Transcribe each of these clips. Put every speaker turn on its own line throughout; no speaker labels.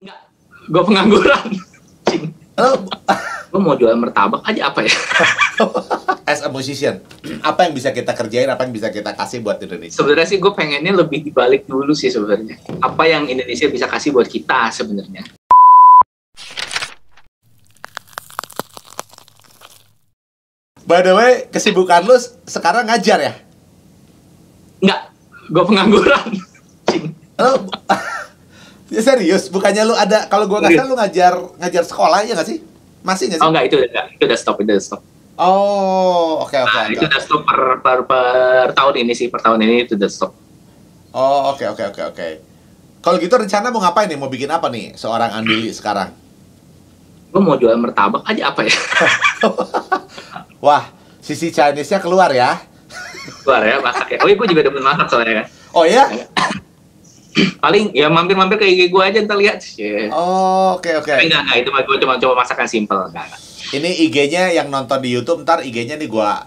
Enggak, gue pengangguran.
Oh,
Gue mau jual martabak aja apa ya?
as a musician, apa yang bisa kita kerjain, apa yang bisa kita kasih buat Indonesia?
Sebenarnya sih gue pengennya lebih dibalik dulu sih sebenarnya. Apa yang Indonesia bisa kasih buat kita sebenarnya?
By the way, kesibukan lu sekarang ngajar ya?
Enggak, gue pengangguran.
Oh, ya serius? Bukannya lu ada, kalau gua nggak salah lu ngajar sekolah ya nggak sih? Masih nggak sih?
Oh enggak, itu udah stop, itu udah stop.
Oh, oke.
Itu udah stop per tahun ini sih, per tahun ini itu udah stop.
Oh, oke. Kalau gitu rencana mau ngapain nih? Mau bikin apa nih seorang Andili sekarang?
Gue mau jual martabak aja apa ya?
Wah, sisi Chinese-nya keluar ya?
Keluar ya, masak ya. Oh iya, gue juga demen masak soalnya kan.
Oh ya?
Paling ya mampir-mampir ke IG gue aja, ntar lihat. Yeah.
Oh, oke.
Tapi enggak, itu gue cuma coba masakan simple. Enggak.
Ini IG-nya yang nonton di YouTube, ntar IG-nya nih gua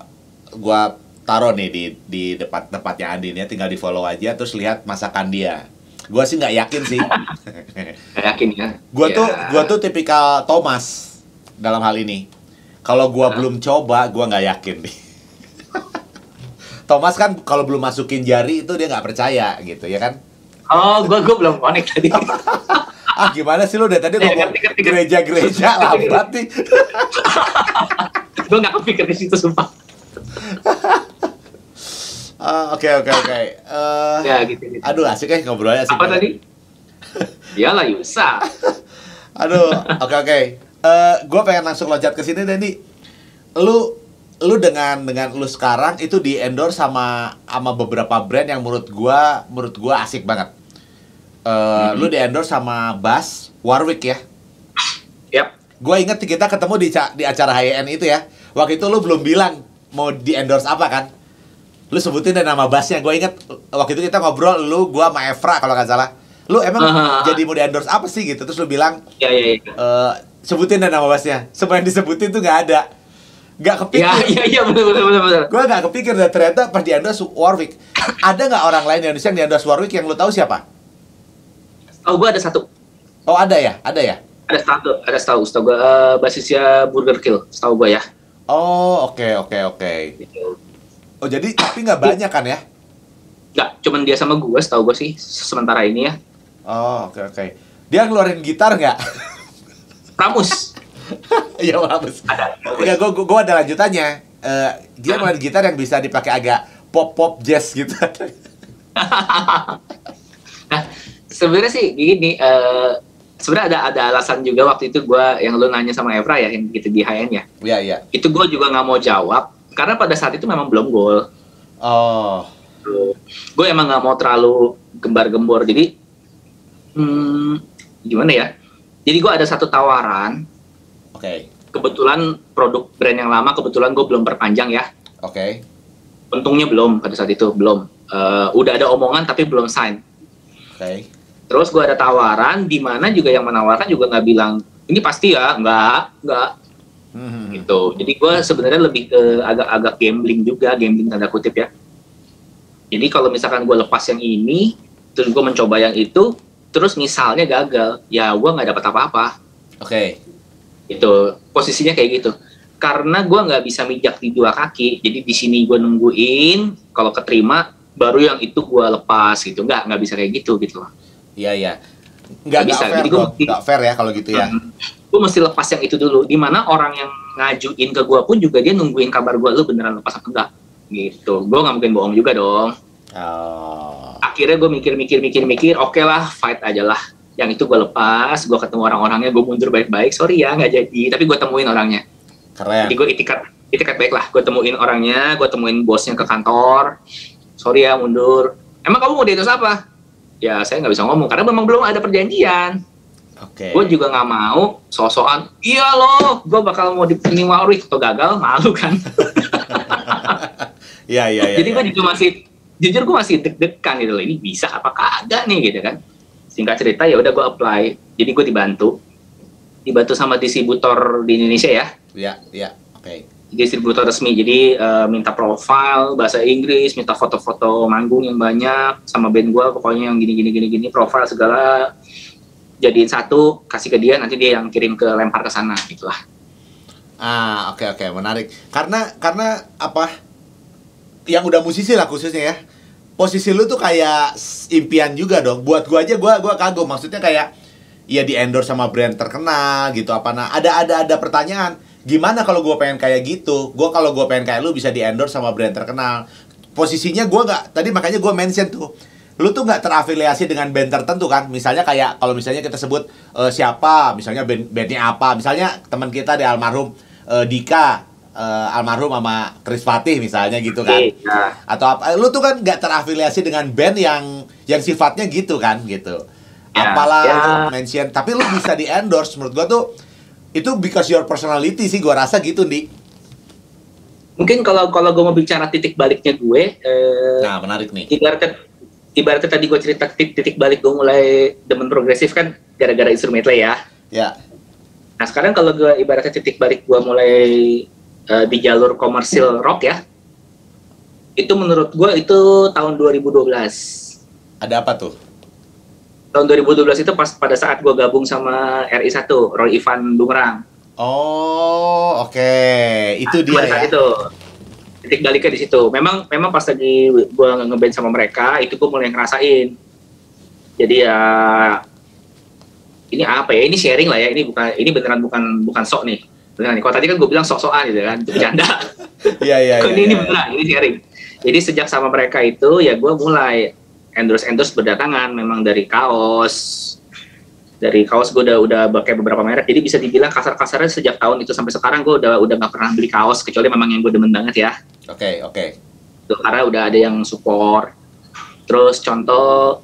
taruh nih di tempatnya Andin ya, tinggal di-follow aja terus lihat masakan dia. Gua sih nggak yakin sih.
Nggak yakin ya.
Gua tuh tipikal Thomas dalam hal ini. Kalau gua belum coba, gua nggak yakin nih. Thomas kan kalau belum masukin jari itu dia nggak percaya gitu ya kan?
Oh, gue belum connect tadi.
Ah, gimana sih lu dari tadi ngomong gereja-gereja lambat nih.
Gue nggak kepikir ke situ sumpah.
Oke.
Ya gitu.
Aduh, asik ya ngobrolnya asik.
Apa
banget.
tadi? Iyalah Yusa.
Aduh, oke. Gue pengen langsung loncat ke sini deh nih. Lu dengan lu sekarang itu di endorse sama beberapa brand yang menurut gua asik banget. Lu di endorse sama Bass Warwick ya.
Yap.
Gua inget kita ketemu di acara HYN itu ya. Waktu itu lu belum bilang mau di endorse apa kan? Lu sebutin deh nama Bassnya. Gua inget waktu itu kita ngobrol lu, gua sama Evra kalau nggak salah. Lu emang jadi mau di endorse apa sih gitu? Terus lu bilang
Ya.
sebutin deh nama Bassnya. Semua yang disebutin tuh nggak ada. Gak kepikir.
Iya betul.
Gue gak kepikir dan ternyata pas di endorse Warwick. Ada gak orang lain di Indonesia yang di endorse Warwick yang lu tahu siapa?
Oh, gue ada satu.
Oh, ada ya?
Ada setahu gue basisnya Burger Kill, setahu gue ya.
Oh, oke.
Gitu.
Oh, jadi tapi gak banyak kan ya?
Nggak, cuman dia sama gue, setahu gue sih sementara ini ya.
Oh, oke. Dia ngeluarin gitar gak?
Pramus.
Iya, bagus.
Ada.
Ya, gue ada lanjutannya. Dia ngeluarin gitar yang bisa dipakai agak pop jazz gitu.
Nah, sebenarnya sih gini, sebenarnya ada alasan juga waktu itu gue yang lu nanya sama Evra ya, yang gitu di HN ya.
Iya.
Itu gue juga nggak mau jawab karena pada saat itu memang belum goal.
Oh.
Gue emang nggak mau terlalu gembar-gembor, jadi gimana ya? Jadi gue ada satu tawaran.
Oke.
Kebetulan produk brand yang lama kebetulan gue belum perpanjang ya.
Oke.
Untungnya belum pada saat itu belum. Udah ada omongan tapi belum sign.
Oke.
Terus gue ada tawaran di mana juga yang menawarkan juga nggak bilang ini pasti ya, nggak gitu. Jadi gue sebenarnya lebih ke agak gambling tanda kutip ya. Jadi kalau misalkan gue lepas yang ini, terus gue mencoba yang itu, terus misalnya gagal, ya gue nggak dapat apa-apa.
Oke.
Itu posisinya kayak gitu. Karena gue nggak bisa mijak di dua kaki, jadi di sini gue nungguin, kalau keterima baru yang itu gue lepas gitu. Nggak bisa kayak gitu loh.
Iya. Nggak
bisa.
fair,
jadi
nggak fair ya kalau gitu ya.
Gue mesti lepas yang itu dulu. Dimana orang yang ngajuin ke gue pun juga dia nungguin kabar gue, lu beneran lepas apa enggak? Gitu. Gue nggak mungkin bohong juga dong.
Oh.
Akhirnya gue mikir, oke lah, fight aja lah. Yang itu gue lepas, gue ketemu orang-orangnya, gue mundur baik-baik. Sorry ya, nggak jadi. Tapi gue temuin orangnya.
Keren.
Jadi gue itikat baik lah. Gue temuin orangnya, gue temuin bosnya ke kantor. Sorry ya, mundur. Emang kamu mau diendorse apa? Ya, saya nggak bisa ngomong, karena memang belum ada perjanjian.
Oke.
Gue juga nggak mau so-soan. Iya loh, gue bakal mau dipilih Warwick. Atau gagal, malu kan.
Iya.
Jadi gue juga jujur gue masih deg-degan gitu loh. Ini bisa apa kagak nih gitu kan. Singkat cerita ya udah gue apply. Jadi gue dibantu sama distributor di Indonesia ya.
Iya. Oke.
Distributor resmi. Jadi minta profile bahasa Inggris, minta foto-foto manggung yang banyak sama band gue, pokoknya yang gini profile segala. jadiin satu, kasih ke dia, nanti dia yang kirim ke lempar ke sana gitulah.
Oke, menarik. Karena apa? Yang udah musisi lah khususnya ya. Posisi lu tuh kayak impian juga dong. Buat gua aja gua kagum. Maksudnya kayak ya di endorse sama brand terkenal gitu apa. Nah, ada pertanyaan. Gimana kalau gua pengen kayak gitu? Kalau gua pengen kayak lu bisa di endorse sama brand terkenal. Posisinya gua nggak, tadi makanya gua mention tuh. Lu tuh nggak terafiliasi dengan band tertentu kan? Misalnya kayak kalau misalnya kita sebut siapa, misalnya bandnya apa, misalnya teman kita di almarhum Dika, almarhum sama Chris Fatih misalnya gitu kan?
Iya.
Atau apa? Lu tuh kan nggak terafiliasi dengan band yang sifatnya gitu kan? Gitu.
Ya,
Apalah
ya.
lu mention, tapi lu bisa di endorse. Menurut gua tuh itu because your personality sih, gua rasa gitu nih.
Mungkin kalau gue mau bicara titik baliknya gue,
Nah menarik nih.
ibaratnya tadi gue cerita titik balik gue mulai demen progresif kan gara-gara instrumental ya.
Ya.
Nah sekarang kalau gue ibaratnya titik balik gue mulai di jalur komersil rock ya, itu menurut gue itu tahun 2012.
Ada apa tuh?
Tahun 2012 itu pada saat gue gabung sama RI1, Roy Ivan Bungerang.
Oh, oke. Itu dia
Pada saat
ya.
itu titik baliknya di situ. Memang pas lagi gue ngeband sama mereka, itu gue mulai ngerasain. Jadi ya ini apa ya? Ini sharing lah ya. Ini beneran bukan sok nih. Beneran nih. Kalau tadi kan gue bilang sok-sokan gitu kan, bercanda.
Iya.
Ini beneran, ini sharing. Jadi sejak sama mereka itu ya gue mulai endorse berdatangan, memang dari kaos. Dari kaos gue udah pakai beberapa merek, jadi bisa dibilang kasar-kasarnya sejak tahun itu sampai sekarang gue udah nggak pernah beli kaos kecuali memang yang gue demen banget ya.
Oke.
Tuh, karena udah ada yang support. Terus contoh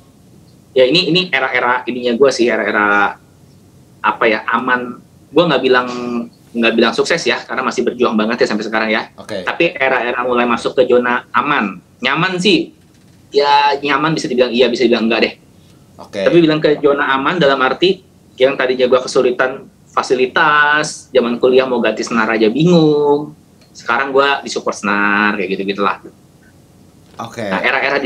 ya ini era-era ininya gue sih, era-era apa ya, aman. Gue nggak bilang sukses ya, karena masih berjuang banget ya sampai sekarang ya.
Oke.
Tapi era-era mulai masuk ke zona aman, nyaman sih. Ya nyaman bisa dibilang iya, bisa dibilang enggak deh.
Oke.
Tapi bilang ke zona aman dalam arti yang tadinya gue kesulitan fasilitas, zaman kuliah mau ganti senar aja bingung. Sekarang gue disupport senar kayak gitu-gitulah.
Oke.
Nah, era-era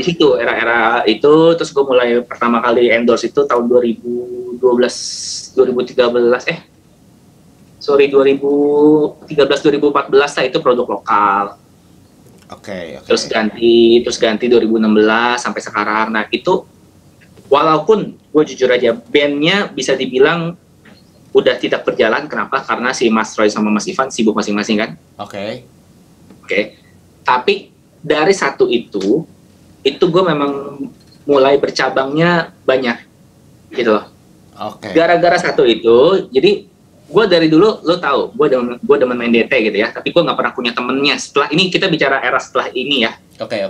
itu terus gue mulai pertama kali endorse itu tahun 2013 2014 lah, itu produk lokal.
Oke.
Terus ganti 2016 sampai sekarang. Nah, itu walaupun gue jujur aja bandnya bisa dibilang udah tidak berjalan. Kenapa? Karena si Mas Roy sama Mas Ivan sibuk masing-masing kan.
Oke.
Tapi dari satu itu gue memang mulai bercabangnya banyak gitu loh.
Oke.
Gara-gara satu itu, jadi gue dari dulu, lo tahu, gue demen main DT gitu ya, tapi gue nggak pernah punya temennya. Setelah ini, kita bicara era setelah ini ya.
Oke.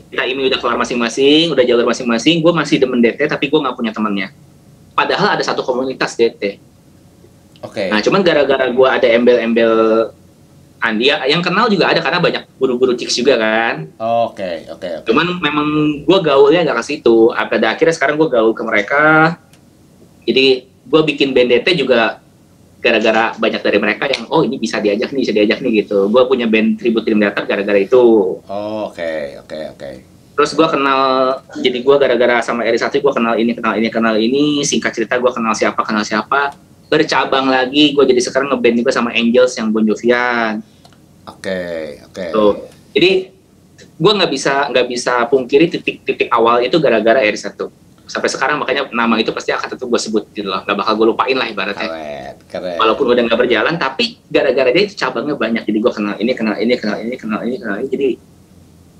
Kita ini udah keluar masing-masing, udah jalur masing-masing, gue masih demen DT, tapi gue nggak punya temennya. Padahal ada satu komunitas DT.
Oke.
Nah, cuman gara-gara gue ada embel-embel Andi, yang kenal juga ada, karena banyak guru-guru chicks juga kan.
Oke.
Cuman memang gue gaulnya nggak ke situ. Pada akhirnya sekarang gue gaul ke mereka. Jadi gue bikin band DT juga gara-gara banyak dari mereka yang ini bisa diajak nih gitu. Gue punya band Tribute Dream Theater gara-gara itu.
Oke.
Terus gue kenal, jadi gue gara-gara sama RI1 gue kenal ini. Singkat cerita gue kenal siapa. Bercabang lagi, gue jadi sekarang ngeband juga sama Angels yang Bon Jovian.
Oke.
Tuh. Jadi gue nggak bisa pungkiri titik awal itu gara-gara RI1. Sampai sekarang makanya nama itu pasti akan tetap gue sebut gitu loh, nggak bakal gue lupain lah ibaratnya.
Keren.
Walaupun udah nggak berjalan, tapi gara-gara dia itu cabangnya banyak, jadi gue kenal ini, jadi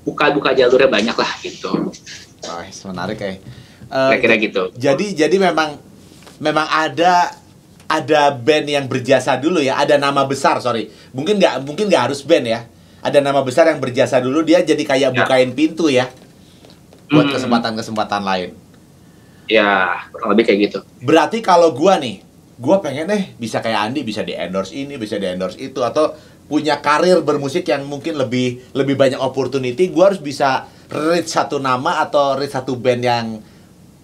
buka jalurnya banyak lah gitu.
Menarik ya.
Kira-kira gitu.
Jadi memang ada band yang berjasa dulu ya, ada nama besar, mungkin nggak harus band ya, ada nama besar yang berjasa dulu, dia jadi kayak bukain pintu ya buat kesempatan lain.
Ya, kurang lebih kayak gitu.
Berarti kalau gua pengen bisa kayak Andi, bisa di endorse ini, bisa di endorse itu, atau punya karir bermusik yang mungkin lebih banyak opportunity, gua harus bisa reach satu nama atau reach satu band yang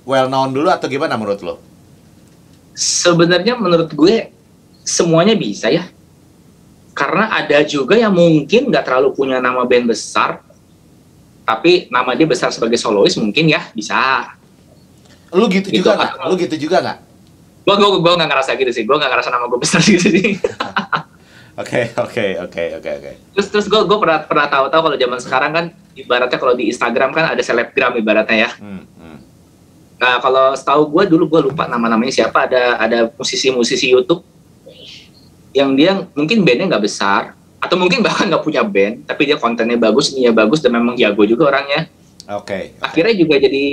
well known dulu, atau gimana menurut lo?
Sebenarnya menurut gue semuanya bisa ya. Karena ada juga yang mungkin nggak terlalu punya nama band besar, tapi nama dia besar sebagai solois mungkin ya bisa.
Lu gitu juga nggak?
Gue nggak ngerasa gitu sih. Gue nggak ngerasa nama gue besar gitu sih.
Oke.
Terus gue pernah tahu kalau zaman sekarang kan ibaratnya kalau di Instagram kan ada selebgram ibaratnya ya. Nah kalau setahu gue dulu gue lupa nama-namanya siapa, ada musisi-musisi YouTube yang dia mungkin bandnya nggak besar atau mungkin bahkan nggak punya band tapi dia kontennya bagus, ininya bagus dan memang jago juga orangnya.
Oke.
Akhirnya juga jadi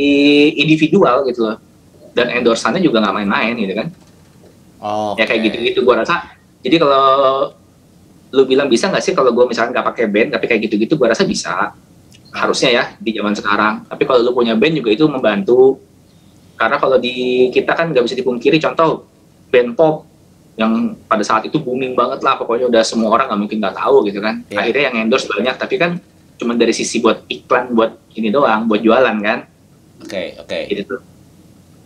individual gitu loh, dan endorsannya juga nggak main-main gitu kan. Ya kayak gitu-gitu gue rasa. Jadi kalau lu bilang bisa nggak sih kalau gue misalkan nggak pakai band tapi kayak gitu-gitu, gue rasa bisa, harusnya ya di zaman sekarang. Tapi kalau lu punya band juga itu membantu, karena kalau di kita kan nggak bisa dipungkiri, contoh band pop yang pada saat itu booming banget lah, pokoknya udah semua orang nggak mungkin nggak tahu gitu kan. Akhirnya yang endorse banyak, tapi kan cuma dari sisi buat iklan, buat ini doang, buat jualan kan. Oke. Gitu.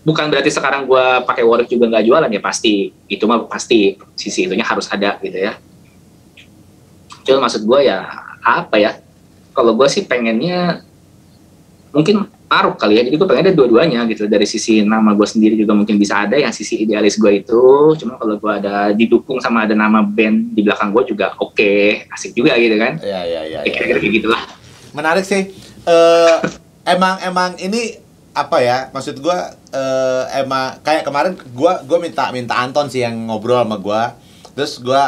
Bukan berarti sekarang gue pakai Warwick juga nggak jualan ya, pasti itu mah pasti sisi itunya harus ada gitu ya. Cuma maksud gue ya apa ya, kalau gue sih pengennya mungkin taruh kali ya, jadi gue pengennya dua-duanya gitu. Dari sisi nama gue sendiri juga mungkin bisa ada yang sisi idealis gue itu, cuma kalau gue ada didukung sama ada nama band di belakang gue juga oke, asik juga gitu kan.
Iya.
Kira-kira kayak gitulah.
Menarik sih. Emang ini apa ya, maksud gue emang kayak kemarin gue minta Anton sih yang ngobrol sama gue. Terus gue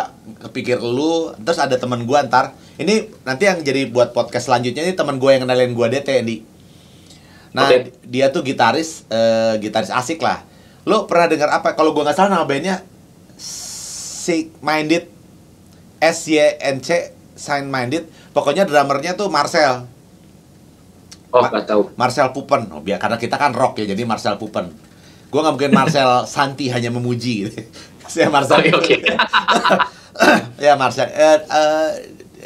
kepikir lu, terus ada teman gue ntar ini nanti yang jadi buat podcast selanjutnya ini teman gue yang kenalin gue DT Andi. Nah dia tuh gitaris asik lah. Lo pernah dengar apa? Kalau gue nggak salah nama bandnya Sick Minded, SYNC, Sign Minded. Pokoknya drummernya tuh Marcel.
Oh nggak tahu.
Marcel Pupen. Karena kita kan rock ya, jadi Marcel Pupen. Gue nggak mungkin Marcel Santi hanya memuji gitu. Saya Marcel. Oke. Ya Marcel.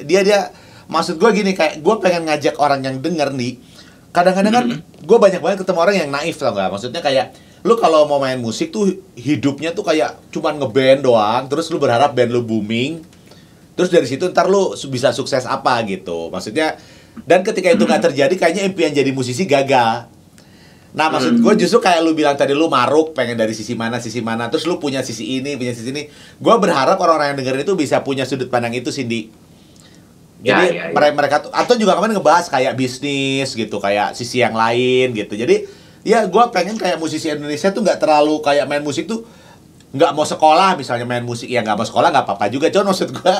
Dia maksud gue gini, kayak gue pengen ngajak orang yang denger nih. Kadang-kadang kan gue banyak banget ketemu orang yang naif, tau gak? Maksudnya kayak lu kalau mau main musik tuh hidupnya tuh kayak cuman ngeband doang, terus lu berharap band lu booming, terus dari situ ntar lu bisa sukses apa gitu. Maksudnya, dan ketika itu gak terjadi kayaknya impian jadi musisi gagal. Nah maksud gue justru kayak lu bilang tadi, lu maruk pengen dari sisi mana, terus lu punya sisi ini, punya sisi ini. Gue berharap orang-orang yang dengerin itu bisa punya sudut pandang itu, Cindy. Jadi mereka tuh, atau juga kemarin ngebahas kayak bisnis gitu, kayak sisi yang lain gitu. Jadi ya gue pengen kayak musisi Indonesia tuh nggak terlalu kayak main musik tuh nggak mau sekolah, misalnya main musik ya nggak mau sekolah nggak apa-apa juga. Cuman maksud gue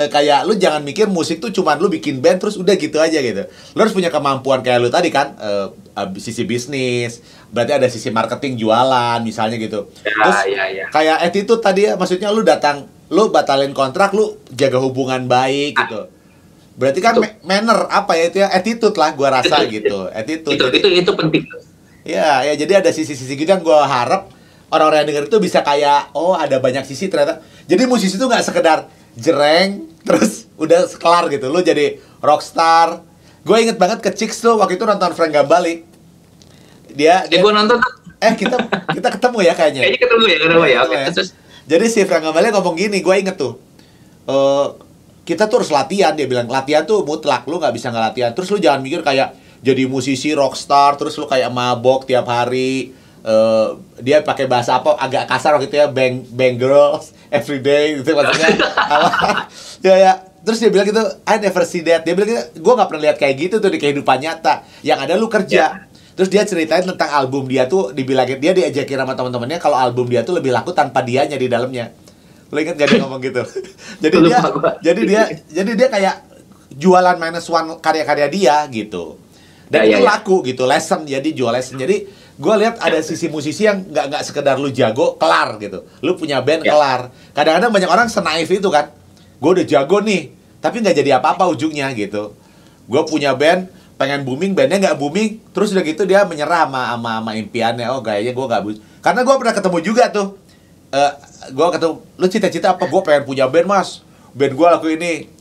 kayak lu jangan mikir musik tuh cuman lu bikin band terus udah gitu aja gitu. Lu harus punya kemampuan kayak lu tadi kan, sisi bisnis, berarti ada sisi marketing, jualan misalnya gitu. Terus kayak attitude tadi ya, maksudnya lu datang, lu batalin kontrak, lu jaga hubungan baik gitu. Berarti kan manner apa ya itu ya, attitude lah gua rasa gitu. Attitude.
Itu penting.
Ya, jadi ada sisi-sisi gitu yang gua harap orang-orang yang denger itu bisa kayak, oh ada banyak sisi ternyata. Jadi musisi itu nggak sekedar jereng terus udah kelar gitu. Lu jadi rockstar. Gue inget banget ke Chicks tuh waktu itu nonton Frank Gambale. Dia
gua nonton.
kita ketemu ya kayaknya.
Kayaknya ketemu ya. Oke. Terus
jadi si Frank Gambale ngomong gini, gue inget tuh. Kita tuh harus latihan, dia bilang latihan tuh mutlak, lu nggak bisa nggak latihan. Terus lu jangan mikir kayak jadi musisi rockstar terus lu kayak mabok tiap hari. Dia pakai bahasa apa agak kasar waktu itu ya, bang girls every day gitu maksudnya. ya terus dia bilang gitu, I never see that. Dia bilang gitu, gue nggak pernah lihat kayak gitu tuh di kehidupan nyata. Yang ada lu kerja. Terus dia ceritain tentang album dia tuh, dibilangin dia diajakin sama teman-temannya kalau album dia tuh lebih laku tanpa dianya di dalamnya. Lo inget gak dia ngomong gitu? jadi dia kayak jualan -1 karya-karya dia gitu. Dan itu laku gitu, lesson, jadi jual lesson. Jadi gue lihat ada sisi musisi yang nggak sekedar lu jago kelar gitu, lu punya band kelar. Kadang-kadang banyak orang senaif itu kan, gue udah jago nih tapi nggak jadi apa-apa ujungnya gitu. Gue punya band pengen booming, bandnya nggak booming, terus udah gitu dia menyerah sama impiannya. Oh kayaknya gue nggak karena gue pernah ketemu juga tuh, gue ketemu, lu cita-cita apa? Gue pengen punya band mas, band gue laku ini.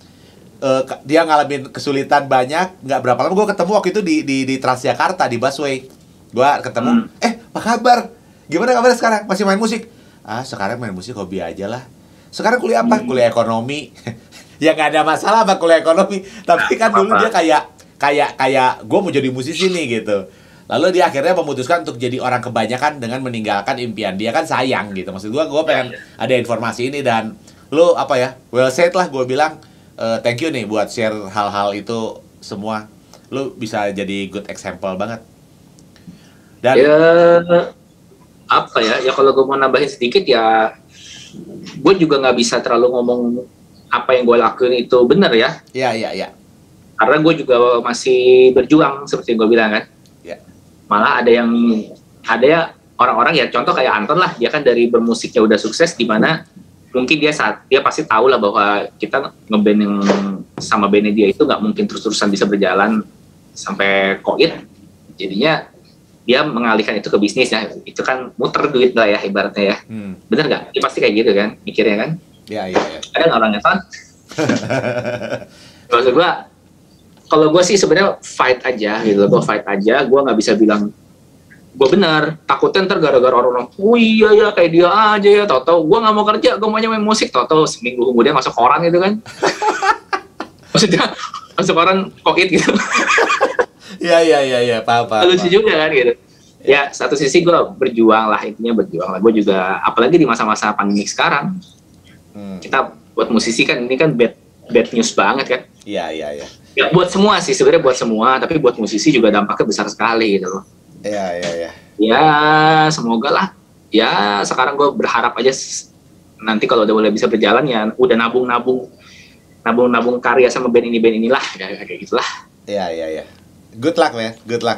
Dia ngalamin kesulitan banyak, nggak berapa lama gue ketemu waktu itu di Transjakarta di busway. Gue ketemu, apa kabar? Gimana kabarnya sekarang? Masih main musik? Sekarang main musik hobi aja lah. Sekarang kuliah apa? Kuliah ekonomi. Ya nggak ada masalah apa kuliah ekonomi. Tapi kan dulu dia kayak gue mau jadi musisi nih gitu. Lalu dia akhirnya memutuskan untuk jadi orang kebanyakan dengan meninggalkan impian. Dia kan sayang gitu. Maksud gue pengen ada informasi ini dan lu apa ya? Well said lah gue bilang. Thank you nih buat share hal-hal itu semua. Lu bisa jadi good example banget. Dan
ya apa ya? Ya kalau gue mau nambahin sedikit ya, gue juga nggak bisa terlalu ngomong apa yang gue lakuin itu benar ya.
Iya.
Karena gue juga masih berjuang seperti yang gue bilang kan.
Ya.
Malah ada ya orang-orang ya contoh kayak Anton lah, dia kan dari bermusiknya udah sukses, di mana mungkin dia pasti tahu lah bahwa kita ngeband yang sama bandnya dia itu nggak mungkin terus-terusan bisa berjalan sampai koit. Jadinya dia mengalihkan itu ke bisnis ya, itu kan muter duit lah ya ibaratnya ya. Bener nggak? Dia pasti kayak gitu kan mikirnya kan.
Iya.
Ada nggak orangnya kan? Maksud gue, kalau gue sih sebenarnya fight aja gitu, gue fight aja, gue nggak bisa bilang gue benar, takutnya ntar gara-gara orang, oh iya ya kayak dia aja ya, tau-tau gue nggak mau kerja, gue maunya main musik, tau-tau seminggu kemudian masuk koran gitu kan. Maksudnya masuk koran koit gitu.
Iya, paham.
Lucu juga kan gitu. Ya satu sisi gue berjuang lah, intinya berjuang lah. Gue juga apalagi di masa-masa pandemi sekarang, kita buat musisi kan ini kan bad news banget kan.
Iya.
Ya buat semua sih sebenarnya, buat semua, tapi buat musisi juga dampaknya besar sekali gitu loh.
Iya.
Ya semoga lah. Ya sekarang gue berharap aja nanti kalau udah mulai bisa berjalan ya udah nabung karya sama band inilah kayak gitulah.
Iya. Good luck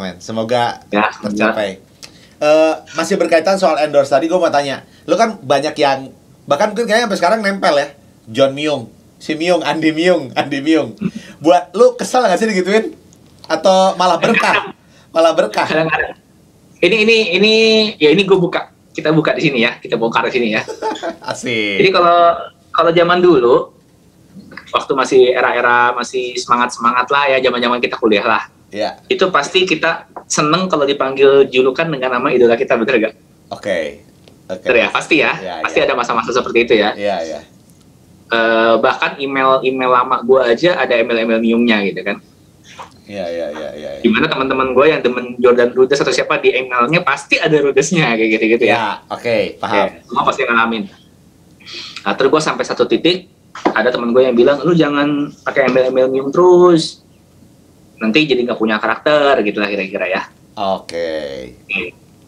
man. Semoga
ya,
tercapai. Masih berkaitan soal endorse tadi, gue mau tanya. Lu kan banyak yang bahkan mungkin kayaknya sampai sekarang nempel ya. John Myung, si Myung, Andi Myung. Buat lu kesel nggak sih digituin? Atau malah berkah?
Ini kita buka di sini ya, kita bongkar di sini ya.
Asik.
Jadi kalau zaman dulu waktu masih era masih semangat lah ya, zaman kita kuliah lah.
Iya.
Itu pasti kita seneng kalau dipanggil julukan dengan nama idola kita, bener gak?
Oke.
Bener ya, pasti ya. Pasti ada masa-masa seperti itu ya.
Iya.
Bahkan email lama gue aja ada email Myungnya gitu kan.
Iya.
Dimana teman-teman gue yang demen Jordan Rudess atau siapa di emailnya pasti ada Rudessnya kayak gitu ya.
Oke, paham.
Semua pasti ngalamin. Nah, terus gue sampai satu titik ada teman gue yang bilang, lu jangan pakai email Myung terus, nanti jadi nggak punya karakter gitulah kira-kira ya.
Oke.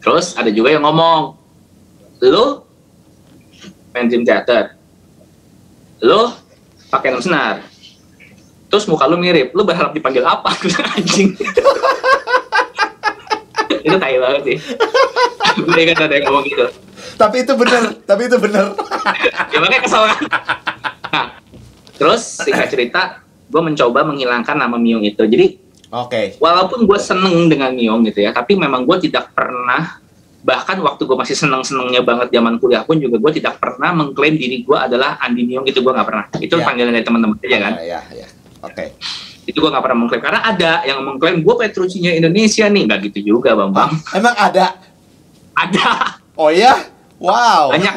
Terus ada juga yang ngomong, lu main Dream Theater, lu pakai enam senar, terus muka lu mirip, lu berharap dipanggil apa? Anjing. Itu tai banget sih. Gue kan ada yang ngomong gitu.
Tapi itu bener.
Ya makanya kesel kan. Nah, terus singkat cerita, gue mencoba menghilangkan nama Myung itu. Jadi, walaupun gue seneng dengan Myung gitu ya, tapi memang gue tidak pernah, bahkan waktu gue masih seneng-senengnya banget zaman kuliah pun juga gue tidak pernah mengklaim diri gue adalah Andi Myung, itu gue nggak pernah. Itu panggilan dari teman-teman aja kan.
Iya. Oke.
Itu gue nggak pernah mengklaim, karena ada yang mengklaim gue Petrucci-nya Indonesia nih, nggak gitu juga Bang.
Emang ada?
Ada.
Oh ya? Wow.
Banyak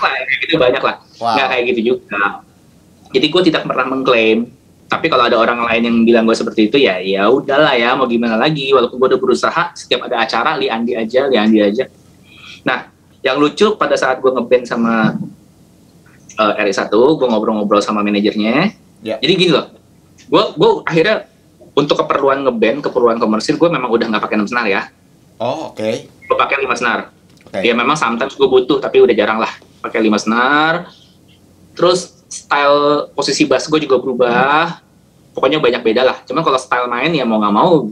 lah.
Wow.
Nggak kayak gitu juga. Jadi gue tidak pernah mengklaim. Tapi kalau ada orang lain yang bilang gue seperti itu, ya udahlah ya, mau gimana lagi. Walaupun gue udah berusaha, setiap ada acara Li Andi aja. Nah, yang lucu pada saat gue ngeband sama RI1, gue ngobrol-ngobrol sama manajernya. Jadi gini loh, gue akhirnya untuk keperluan ngeband, keperluan komersil, gue memang udah nggak pakai 6 senar ya.
Oh, oke.
Gue pakai 5 senar. Ya memang sometimes gue butuh, tapi udah jarang lah pakai 5 senar. Terus style posisi bass gue juga berubah. Pokoknya banyak beda lah. Cuman kalau style main ya mau nggak mau,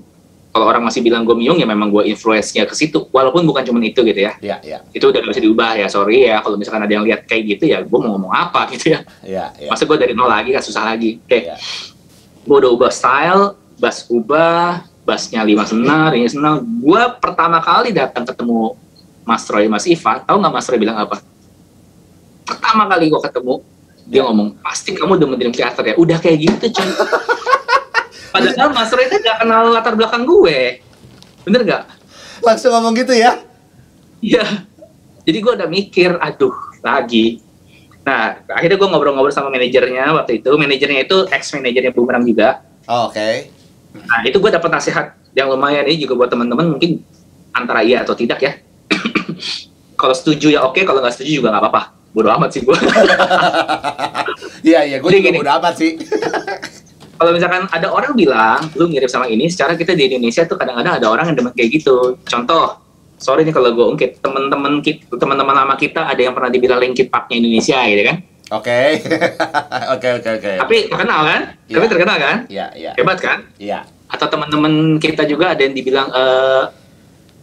kalau orang masih bilang gue Myung ya memang gue influence-nya ke situ. Walaupun bukan cuma itu gitu ya.
Iya.
Itu udah nggak bisa diubah ya. Sorry ya kalau misalkan ada yang lihat kayak gitu ya, gue mau ngomong apa gitu ya.
Iya.
Masa gue dari nol lagi kan susah lagi. Gue udah ubah style, bass ubah, bassnya 5 senar, ini senar. Gue pertama kali datang ketemu Mas Troy, Mas Ivan, tahu nggak Mas Troy bilang apa? Pertama kali gue ketemu, dia ngomong, pasti kamu udah Dream Theater ya? Udah kayak gitu, cuy. Padahal Mas Troy kan gak kenal latar belakang gue. Bener gak?
Langsung ngomong gitu ya?
Iya. Jadi gue udah mikir, aduh, lagi. Nah, akhirnya gue ngobrol-ngobrol sama manajernya waktu itu. Manajernya itu ex-manajernya Boomerang juga.
Oh, oke.
Nah, itu gue dapet nasihat yang lumayan, ini juga buat teman-teman mungkin antara iya atau tidak ya. Kalau setuju ya oke, kalau nggak setuju juga nggak apa-apa. Bodoh amat sih gue.
Iya, gue juga bodoh amat sih.
Kalau misalkan ada orang bilang, lu mirip sama ini, secara kita di Indonesia tuh kadang-kadang ada orang yang demen kayak gitu. Contoh, sorry nih kalau gue ungkit, teman-teman lama kita ada yang pernah dibilang Linkin Park-nya Indonesia gitu kan.
Oke. Oke.
Tapi terkenal kan?
Ya.
Tapi terkenal kan?
Iya.
Hebat kan?
Iya.
Atau teman-teman kita juga ada yang dibilang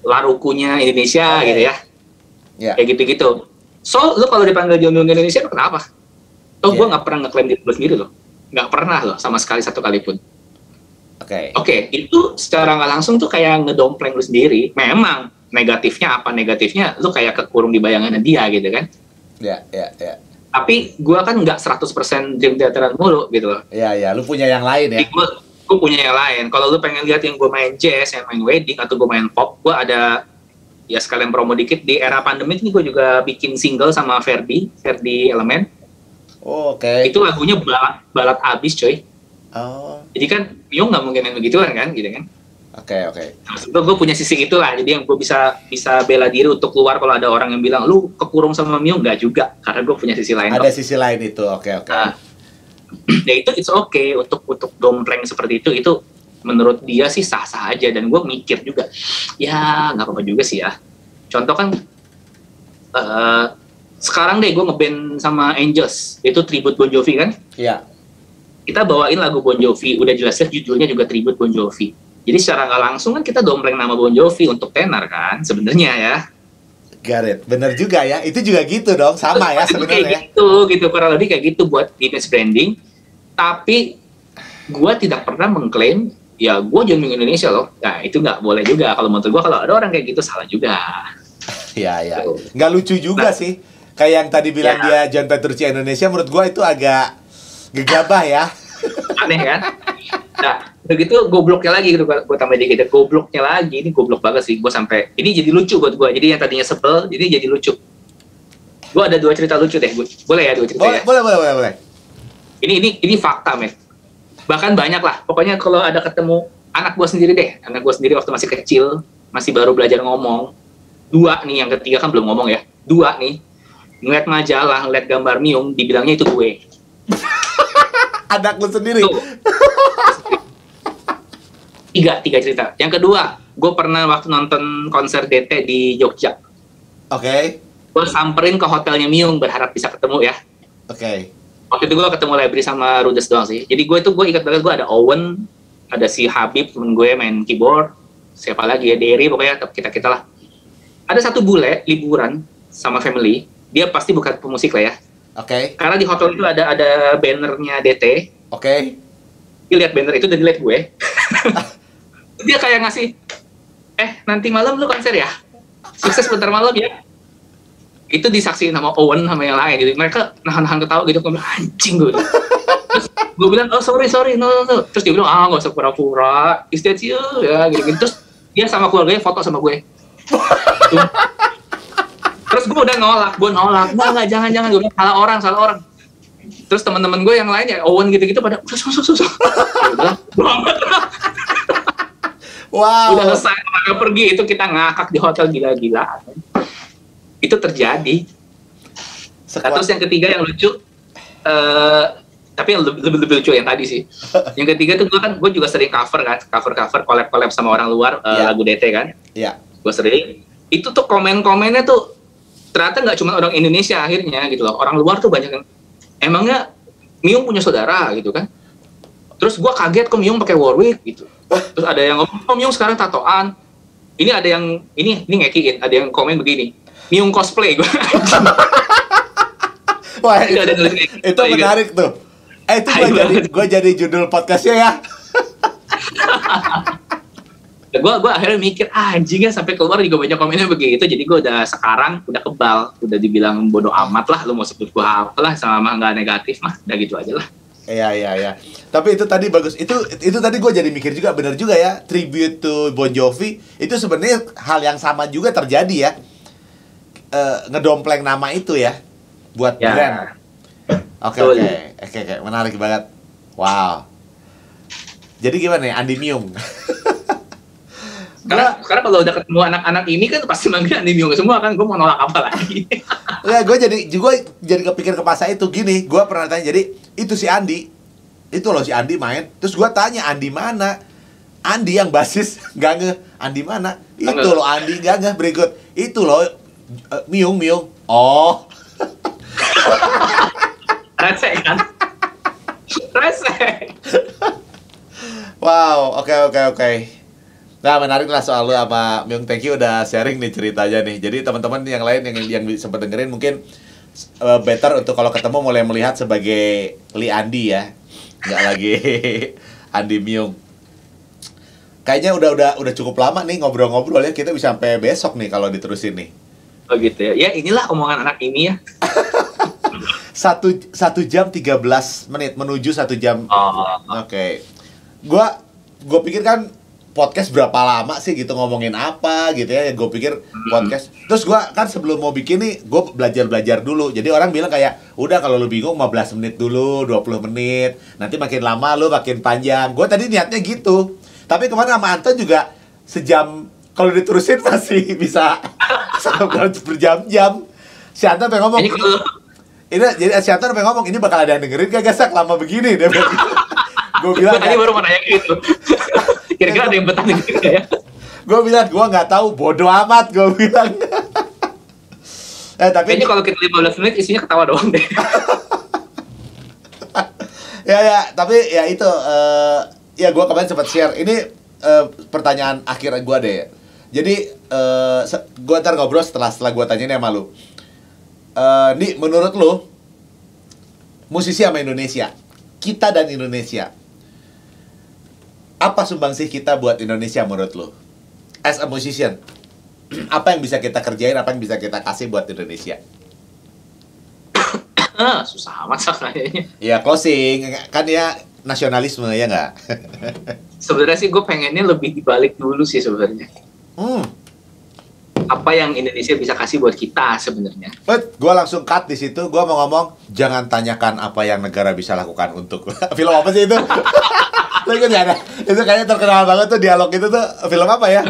Larukunya Indonesia gitu ya.
Iya.
Kayak gitu-gitu. So, lu kalau dipanggil John Wayne Indonesia, lu kenapa? Gue nggak pernah ngeklaim diri gue sendiri loh. Nggak pernah loh, sama sekali satu kali pun. Oke, itu secara nggak langsung tuh kayak ngedompleng lu sendiri. Memang negatifnya apa? Negatifnya lu kayak kekurung di bayangannya dia gitu kan.
Iya.
Tapi gue kan nggak 100% dream theateran mulu gitu loh.
Iya, lu punya yang lain ya.
Gue punya yang lain. Kalau lu pengen lihat yang gue main jazz, yang main wedding, atau gue main pop, gue ada, ya sekalian promo dikit, di era pandemi ini gue juga bikin single sama Ferdi Element.
Oh, oke.
Itu lagunya balad abis coy.
Oh.
Jadi kan Myung nggak mungkin yang begituan kan, gitu kan?
Oke.
Gue punya sisi itulah, jadi yang gue bisa bela diri untuk keluar kalau ada orang yang bilang lu kekurung sama Myung, nggak juga, karena gue punya sisi lain.
Ada sisi lain itu, oke.
Ya itu it's okay untuk dompleng seperti itu menurut dia sih sah-sah aja, dan gue mikir juga ya nggak apa-apa juga sih ya. Contoh kan sekarang deh gue ngeband sama Angels, itu tribute Bon Jovi kan.
Iya.
Kita bawain lagu Bon Jovi, udah jelas judulnya juga tribute Bon Jovi, jadi secara nggak langsung kan kita dompleng nama Bon Jovi untuk tenar kan sebenarnya ya.
Gareth, bener juga ya, itu juga gitu dong, sama ya sebenarnya.
Gitu kurang lebih kayak gitu buat image branding. Tapi gue tidak pernah mengklaim ya gue John Wayne Indonesia loh. Nah itu nggak boleh juga. Kalau menurut gue kalau ada orang kayak gitu salah juga.
Iya. Nggak lucu juga sih. Kayak yang tadi bilang dia John Petrucci Indonesia, menurut gue itu agak gegabah ya.
Aneh kan? Nah begitu gobloknya lagi gitu, gue tambah dikit. Gobloknya lagi, ini goblok banget sih. Gue sampai ini jadi lucu buat gue. Jadi yang tadinya sebel, jadi jadi lucu. Gue ada 2 cerita lucu deh. Boleh ya 2 cerita ya?
Boleh.
Ini fakta, men. Bahkan banyak lah. Pokoknya kalau ada ketemu anak gue sendiri deh. Anak gue sendiri waktu masih kecil, masih baru belajar ngomong. 2 nih, yang ketiga kan belum ngomong ya. 2 nih, ngeliat majalah, ngeliat gambar Myung, dibilangnya itu gue.
Anak lu sendiri?
Tuh. 3 cerita. Yang kedua, gue pernah waktu nonton konser DT di Jogja.
Oke.
Gue samperin ke hotelnya Myung, berharap bisa ketemu ya.
Oke.
Waktu itu gue ketemu Library sama Rudes doang sih. Jadi gue ingat banget, gue ada Owen, ada si Habib temen gue main keyboard, siapa lagi ya, Derry, pokoknya kita lah. Ada satu bule liburan sama family, dia pasti bukan pemusik lah ya.
Oke.
Karena di hotel itu ada bannernya DT.
Oke.
Dia lihat banner itu dan dilihat gue. Dia kayak ngasih, nanti malam lu konser ya? Sukses bentar malam ya? Itu disaksiin sama Owen sama yang lain gitu. Mereka nahan-nahan ketawa gitu, gue bilang anjing gue. Terus gue bilang sorry no. Terus dia bilang nggak usah pura-pura, is that you ya gitu. Terus dia sama keluarganya foto sama gue. Terus gue udah nolak, nggak jangan gue bilang salah orang. Terus teman-teman gue yang lain ya Owen gitu-gitu pada susah.
Wow.
Udah selesai, mereka pergi, itu kita ngakak di hotel gila-gilaan. Itu terjadi. Terus yang ketiga yang lucu, tapi yang lebih lucu yang tadi sih. Yang ketiga tuh gue juga sering cover collab sama orang luar lagu DT kan.
Iya.
Gue sering. Itu tuh komen-komennya tuh ternyata nggak cuma orang Indonesia akhirnya gitu loh. Orang luar tuh banyak yang emangnya Myung punya saudara gitu kan. Terus gue kaget kok Myung pakai Warwick gitu. Terus ada yang ngomong Myung sekarang tatoan. Ini ada yang ini ngekiin, ada yang komen begini. Myung cosplay gue.
Wah, itu menarik tuh. Itu gue jadi judul podcastnya ya.
Gue akhirnya mikir anjingnya sampai keluar juga banyak komennya begitu. Jadi gue sekarang udah kebal, udah dibilang bodoh amat lah. Lu mau sebut gue apa lah, sama nggak negatif mah, udah gitu aja lah.
Iya. Tapi itu tadi bagus. Itu tadi gue jadi mikir juga, benar juga ya. Tribute to Bon Jovi itu sebenarnya hal yang sama juga terjadi ya. Ngedompleng nama itu ya buat brand. Oke, menarik banget. Wow. Jadi gimana nih Andy Myung?
Karena kalau udah ketemu anak-anak ini kan pasti manggil Andi Myung semua kan, gue mau nolak apa lagi?
Ya, gue jadi kepikir ke masa itu gini, gue pernah tanya, jadi itu si Andi, itu loh si Andi main, terus gue tanya Andi mana? Andi yang basis nggak nge, Andi mana? Itu loh Andi nggak nge, berikut itu loh Myung. Oh.
Rese kan? Rese.
Wow, oke. Nah, menarik lah soal lu sama Myung. Thank you udah sharing nih ceritanya nih. Jadi teman-teman yang lain yang sempat dengerin mungkin better untuk kalau ketemu mulai melihat sebagai Lee Andi ya, nggak lagi Andi Myung. Kayaknya udah cukup lama nih ngobrol-ngobrol ya. Kita bisa sampai besok nih kalau diterusin nih.
Oh gitu ya. Ya inilah omongan anak ini ya.
1 jam 13 menit menuju 1 jam. Oke. Gua pikir kan podcast berapa lama sih gitu, ngomongin apa gitu ya. Gue pikir podcast. Terus gue kan sebelum mau bikin nih, gue belajar dulu. Jadi orang bilang kayak, udah kalau lu bingung 15 menit dulu, 20 menit. Nanti makin lama lu makin panjang. Gue tadi niatnya gitu. Tapi kemarin sama Anton juga sejam, kalau diterusin masih bisa sampai berjam-jam. Si Anton pengen ngomong, jadi si Anton pengen ngomong, ini bakal ada yang dengerin kagak Sak lama begini. Gue bilang
tadi baru mau nanya gitu. Kira-kira ada yang betah dengerin ya?
Gue bilang, gue nggak tahu, bodoh amat gue bilang. Tapi
kayaknya kalau kita 15 menit isinya ketawa doang deh.
ya, tapi ya itu, ya gue kemarin sempat share. Ini pertanyaan akhir gue deh. Jadi gue ntar ngobrol setelah gue tanyain sama lu. Nih, menurut lu, musisi sama Indonesia, kita dan Indonesia, apa sumbangsih kita buat Indonesia menurut lo? As a musician, apa yang bisa kita kerjain, apa yang bisa kita kasih buat Indonesia?
Susah amat kayaknya.
Ya closing, kan ya nasionalisme ya nggak?
Sebenarnya sih gue pengennya lebih dibalik dulu sih sebenarnya. Apa yang Indonesia bisa kasih buat kita sebenarnya?
Gue langsung cut di situ. Gue mau ngomong, jangan tanyakan apa yang negara bisa lakukan untuk. Film apa sih itu? Lo ikut gak ada? Itu kayaknya terkenal banget tuh dialog itu tuh. Film apa ya?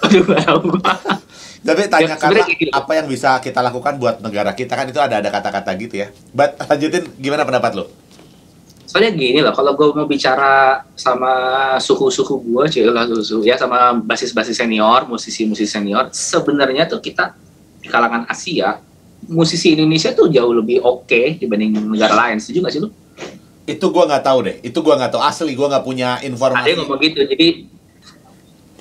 Aduh, gak tahu.
Tapi tanyakanlah apa yang bisa kita lakukan buat negara kita, kan itu ada kata-kata gitu ya. But lanjutin, gimana pendapat lo?
Soalnya gini loh, kalau gue mau bicara sama suhu-suhu gue, suhu ya, sama basis-basis senior, musisi-musisi senior, sebenarnya tuh kita di kalangan Asia, musisi Indonesia tuh jauh lebih oke dibanding negara lain. Setuju gak sih lu?
Itu gue nggak tahu deh. Itu gue nggak tahu, asli gue nggak punya informasi.
Ada yang ngomong gitu. Jadi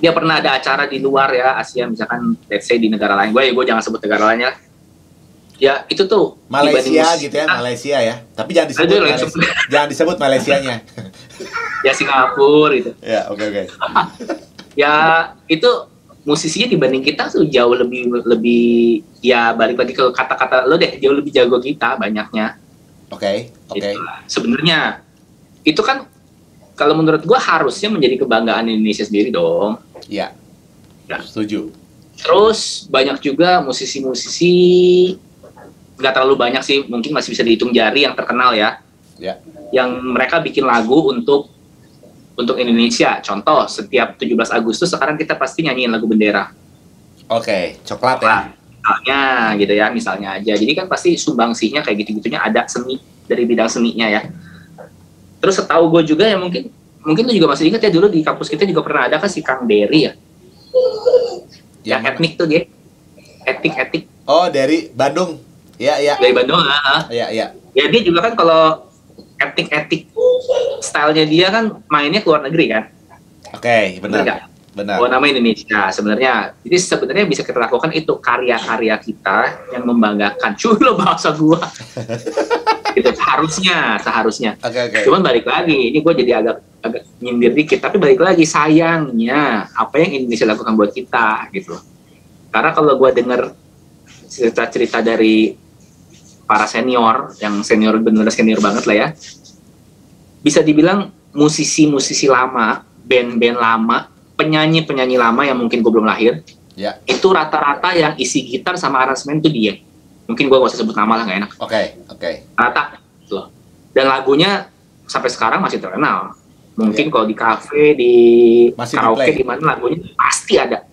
dia pernah ada acara di luar ya Asia, misalkan let's say di negara lain. Gue jangan sebut negara lainnya. Ya itu tuh
Malaysia gitu ya, Malaysia ya. Tapi jangan disebut jangan disebut Malaysianya.
Ya Singapura gitu.
Ya, oke.
Ya itu musisinya dibanding kita tuh jauh lebih ya, balik lagi ke kata-kata lo deh, jauh lebih jago kita banyaknya.
Oke.
Sebenarnya itu kan kalau menurut gua harusnya menjadi kebanggaan Indonesia sendiri dong.
Iya. Ya, setuju.
Terus banyak juga musisi-musisi, nggak terlalu banyak sih, mungkin masih bisa dihitung jari yang terkenal ya.
Ya.
Yang mereka bikin lagu untuk Indonesia. Contoh, setiap 17 Agustus sekarang kita pasti nyanyiin lagu bendera.
Oke, coklat ya.
Misalnya gitu ya, misalnya aja. Jadi kan pasti sumbangsihnya kayak gitu-gitunya ada seni dari bidang seninya ya. Terus setahu gue juga ya, mungkin lu juga masih ingat ya, dulu di kampus kita juga pernah ada kan si Kang Dery ya. Yang etnik tuh dia. Etik.
Oh, dari Bandung. Iya.
Dari Bandung,
Iya.
Ya dia juga kan kalau etik stylenya dia kan mainnya ke luar negeri kan.
Oke, benar.
Nama Indonesia sebenarnya. Jadi sebenarnya bisa kita lakukan itu karya-karya kita yang membanggakan. Lo bahasa gua. Gitu seharusnya.
Oke.
Cuman balik lagi, ini gua jadi agak nyindir dikit, tapi balik lagi sayangnya apa yang Indonesia lakukan buat kita gitu. Karena kalau gua dengar cerita-cerita dari para senior, yang senior bener-bener senior banget lah ya, bisa dibilang musisi-musisi lama, band-band lama, penyanyi lama yang mungkin gue belum lahir,
ya.
Itu rata-rata yang isi gitar sama aransemen itu dia. Mungkin gue gak usah sebut nama lah, gak enak.
Oke.
Rata loh. Dan lagunya sampai sekarang masih terkenal. Mungkin kalau di kafe, di
masih
karaoke, di mana lagunya pasti pasti ada.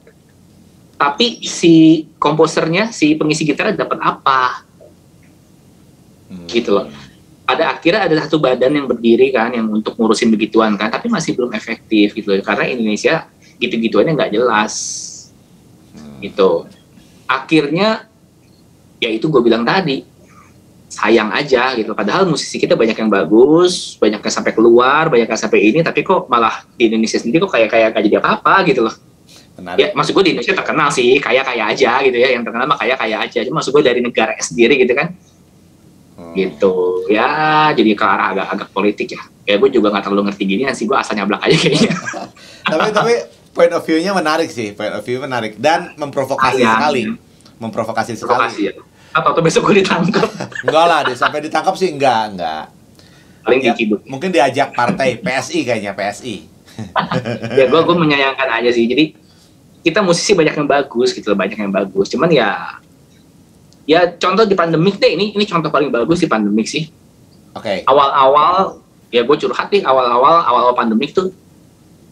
Tapi si komposernya, si pengisi gitar dapat apa? Gitu loh. Pada akhirnya ada satu badan yang berdiri kan, yang untuk ngurusin begituan kan, tapi masih belum efektif gitu loh. Karena Indonesia gitu-gituannya nggak jelas. Gitu. Akhirnya, ya itu gue bilang tadi, sayang aja gitu. Padahal musisi kita banyak yang bagus, banyak yang sampai keluar, banyak yang sampai ini, tapi kok malah di Indonesia sendiri kok kayak gak jadi apa-apa gitu loh. Menarik. Ya maksud gue di Indonesia terkenal sih, kaya aja gitu ya, yang terkenal mah kaya aja. Cuma maksud gue dari negara sendiri gitu kan. Gitu. Ya jadi ke arah agak politik ya. Ya gue juga gak terlalu ngerti gini sih, gue asal nyablak aja kayaknya.
tapi point of view-nya menarik sih, point of view menarik dan memprovokasi sekali. Memprovokasi sekali.
Ya. Atau besok gue ditangkap.
Enggak lah, sampai ditangkap sih enggak.
Paling
ya,
dikibut.
Mungkin diajak partai PSI kayaknya, PSI.
Ya gue menyayangkan aja sih. Jadi kita musisi banyak yang bagus gitu loh, banyak yang bagus. Cuman ya contoh di pandemik deh, ini contoh paling bagus di pandemik sih.
Oke.
Awal-awal ya gue curhat nih, awal-awal pandemik tuh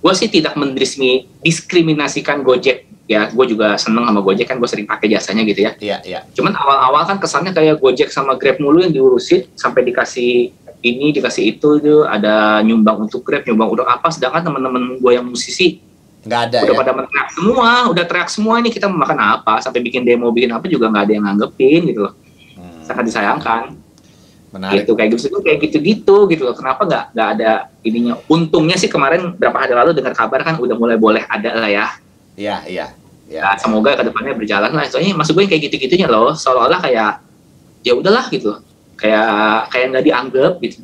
gue sih tidak mendiskriminasikan Gojek. Ya, gue juga seneng sama Gojek kan, gue sering pakai jasanya gitu ya.
Iya.
Cuman awal-awal kan kesannya kayak Gojek sama Grab mulu yang diurusin, sampai dikasih ini, dikasih itu, ada nyumbang untuk Grab, nyumbang untuk apa, sedangkan teman-teman gue yang musisi
nggak ada
udah
ya?
pada teriak semua ini kita mau makan apa, sampai bikin demo, bikin apa juga nggak ada yang nanggepin gitu loh. Sangat disayangkan.
Menarik.
Gitu, kayak gitu gitu loh. Kenapa nggak ada ininya? Untungnya sih kemarin berapa hari lalu dengar kabar kan udah mulai boleh ada lah ya.
Iya.
Nah, semoga kedepannya berjalan lah. Soalnya maksud gue kayak gitu-gitunya loh, seolah-olah kayak ya udahlah gitu, kayak nggak dianggap gitu.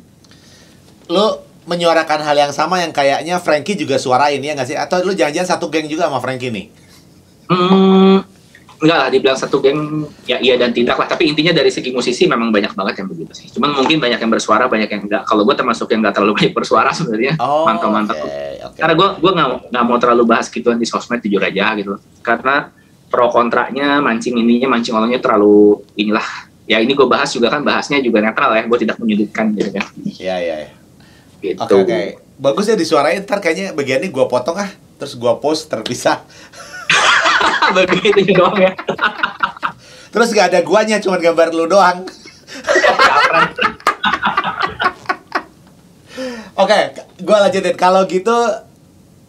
Lo menyuarakan hal yang sama yang kayaknya Frankie juga suarain ya nggak sih? Atau lo jangan-jangan satu geng juga sama Frankie nih?
Enggak lah, dibilang satu geng ya iya dan tidak lah. Tapi intinya dari segi musisi memang banyak banget yang begitu sih. Cuman mungkin banyak yang bersuara, banyak yang enggak. Kalau gue termasuk yang nggak terlalu banyak bersuara sebenarnya. Mantap.
Okay.
Karena gue nggak mau terlalu bahas gituan di sosmed, jujur aja gitu. Karena pro kontranya, mancing olongnya terlalu inilah. Ya ini gue bahas juga kan, bahasnya juga netral ya. Gue tidak menyudutkan gitu kan.
Iya.
Gitu.
Oke. Bagus ya disuarain. Ntar kayaknya bagian ini gue potong terus gue post terpisah.
Begitu doang ya.
Terus gak ada guanya, cuma gambar lu doang. Oke, gua lanjutin. Kalau gitu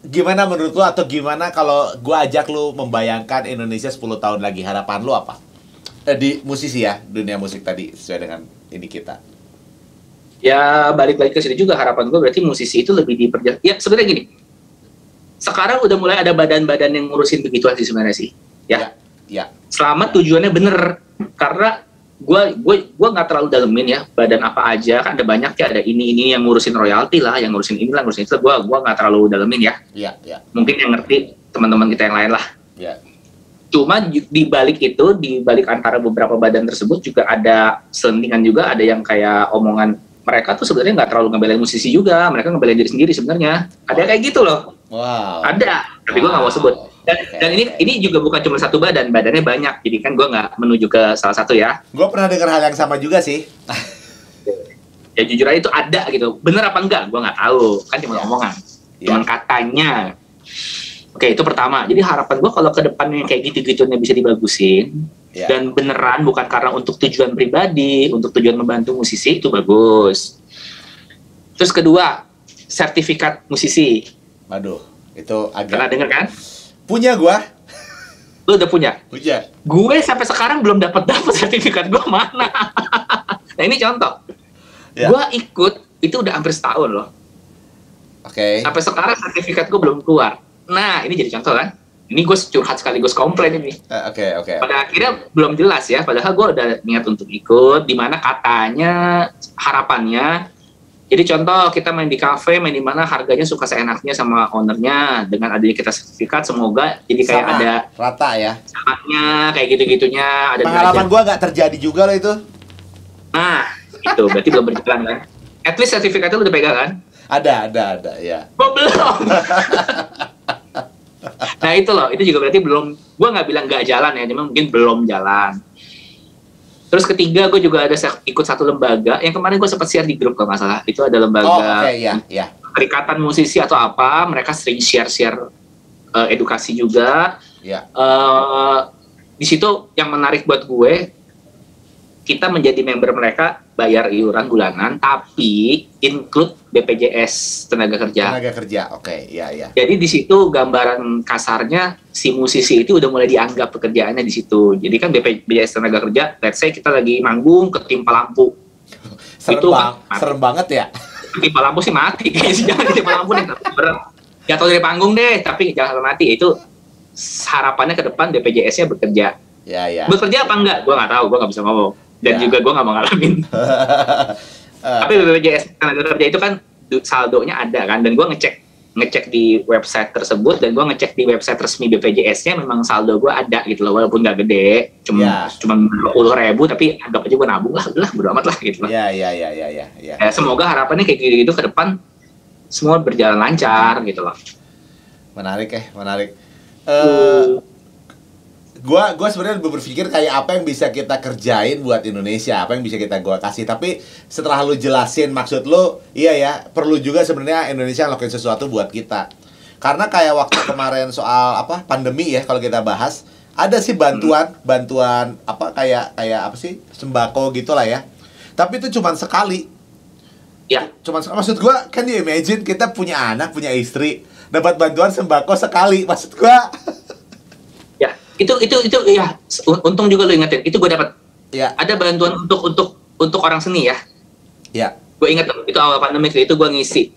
gimana menurut lu, atau gimana kalau gua ajak lu membayangkan Indonesia 10 tahun lagi, harapan lu apa? Di musisi ya, dunia musik tadi sesuai dengan ini kita.
Ya balik lagi ke sini juga, harapan gue berarti musisi itu lebih diperjelas. Ya sebenarnya gini, sekarang udah mulai ada badan-badan yang ngurusin begituan sih sebenarnya sih, ya. Selama tujuannya bener, karena gue nggak terlalu dalemin ya badan apa aja, kan ada banyak ya, ada ini yang ngurusin royalti lah, yang ngurusin inilah, ngurusin itu. Gue nggak terlalu dalemin ya. Mungkin yang ngerti teman-teman kita yang lain lah. Cuma di balik itu, di balik antara beberapa badan tersebut juga ada selentingan juga, ada yang kayak omongan mereka tuh sebenarnya nggak terlalu ngebelain musisi juga, mereka ngebelain diri sendiri sebenarnya. Ada kayak gitu loh.
Wow.
Ada, tapi gue nggak mau sebut. Dan ini juga bukan cuma satu badannya banyak. Jadi kan gue nggak menuju ke salah satu ya.
Gue pernah dengar hal yang sama juga sih.
Ya jujur aja itu ada gitu. Bener apa enggak? Gue nggak tahu. Kan cuma omongan, cuma katanya. Oke, itu pertama. Jadi harapan gue kalau ke depannya kayak gitu-gitunya bisa dibagusin. Dan beneran bukan karena untuk tujuan pribadi, untuk tujuan membantu musisi, itu bagus. Terus kedua, sertifikat musisi.
Waduh, itu agak...
Pernah denger kan?
Punya gua.
Lu udah punya?
Punya.
Gue sampai sekarang belum dapat sertifikat gue mana. Nah ini contoh. Gue ikut, itu udah hampir setahun loh.
Oke.
Sampai sekarang sertifikat gue belum keluar. Nah ini jadi contoh kan? Ini gue curhat sekaligus komplain ini.
Oke.
Pada akhirnya belum jelas ya. Padahal gue udah niat untuk ikut. Dimana katanya harapannya. Jadi contoh kita main di kafe, main di mana harganya suka seenaknya sama ownernya. Dengan adanya kita sertifikat, semoga jadi kayak
sama,
ada
rata ya.
Saatnya kayak gitu-gitunya. Ada
pengalaman gue nggak terjadi juga loh itu.
Nah itu berarti belum berjalan kan? At least sertifikatnya lu udah pegang kan?
Ada ya.
Oh, belum. Nah itu loh, itu juga berarti belum, gue nggak bilang nggak jalan ya, cuma mungkin belum jalan. Terus ketiga, gue juga ada ikut satu lembaga, yang kemarin gue sempat share di grup kalau nggak salah, itu ada lembaga
ya.
perikatan musisi atau apa, mereka sering share edukasi juga.
Ya.
Di situ yang menarik buat gue, kita menjadi member mereka, bayar iuran bulanan, tapi include BPJS tenaga kerja.
Tenaga kerja, oke, ya.
Jadi di situ gambaran kasarnya si musisi itu udah mulai dianggap pekerjaannya di situ. Jadi kan BPJS tenaga kerja, let's say kita lagi manggung ketimpa lampu.
Serem banget ya.
Ketimpa lampu sih mati, jangan ketimpa lampu nih. Jatuh dari panggung deh, tapi jangan mati. Itu harapannya ke depan BPJS-nya bekerja.
Ya.
Bekerja apa enggak? Gue nggak tahu, gue nggak bisa ngomong. Dan juga gue nggak mau ngalamin. Tapi BPJS tenaga kerja itu kan saldonya ada kan, dan gue ngecek di website tersebut, dan gue ngecek di website resmi BPJS-nya memang saldo gue ada gitu loh, walaupun nggak gede, cuma 20.000, tapi anggap aja gue nabung lah, bodo amat lah gitu loh.
Ya.
Semoga harapannya kayak gitu ke depan semua berjalan lancar gitu loh.
Menarik. Gua sebenarnya berpikir kayak apa yang bisa kita kerjain buat Indonesia, apa yang bisa gua kasih. Tapi setelah lu jelasin maksud lu, iya ya, perlu juga sebenarnya Indonesia ngelakuin sesuatu buat kita. Karena kayak waktu kemarin soal pandemi ya, kalau kita bahas, ada sih bantuan kayak apa sih, sembako gitulah ya. Tapi itu cuma sekali.
Ya.
Maksud gua, kan you imagine kita punya anak, punya istri, dapat bantuan sembako sekali, maksud gua.
Itu ya, untung juga lo ingetin, itu gue dapat.
Ya.
Ada bantuan untuk orang seni ya.
Ya.
Gue ingat itu awal pandemi itu gue ngisi